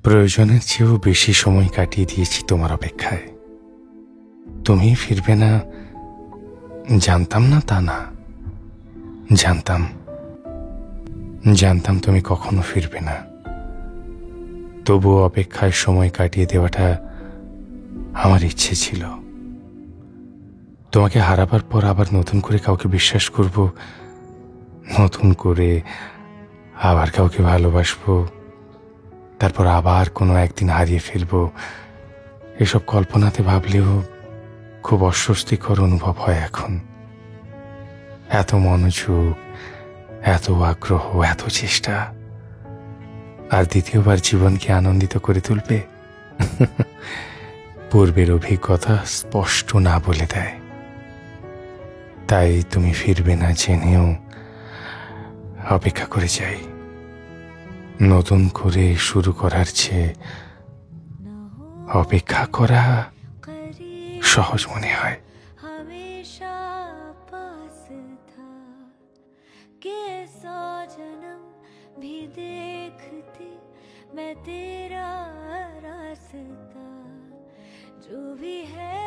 প্রয়োজনের চেয়েও বেশি সময় কাটিয়ে দিয়েছি তোমার অপেক্ষায়। তুমি ফিরবে না জানতাম না তা না, জানতাম জানতাম তুমি কখনো ফিরবে না। তবুও অপেক্ষায় সময় কাটিয়ে দেওয়াটা আমার ইচ্ছে ছিল। তোমাকে হারাবার পর আবার নতুন করে কাউকে বিশ্বাস করব, নতুন করে আবার কাউকে ভালোবাসবো, তারপর আবার কোনো একদিন হারিয়ে ফেলবো। এসব কল্পনাতে ভাবলেও খুব অস্বস্তিকর অনুভব হয় এখন। এত মনোযোগ, এত আগ্রহ, এত চেষ্টা, আর দ্বিতীয়বার জীবনকে আনন্দিত করে তুলবে? পূর্বের অভিজ্ঞতা স্পষ্ট না বলে দেয়। তাই তুমি ফিরবে না জেনেও অপেক্ষা করে যাই। নতুন করে শুরু করার চেয়ে অপেক্ষা করা সহজ মনে হয়। हमेशा पास था कि 100 जन्म भी देखती मैं तेरा रास्ता, जो भी है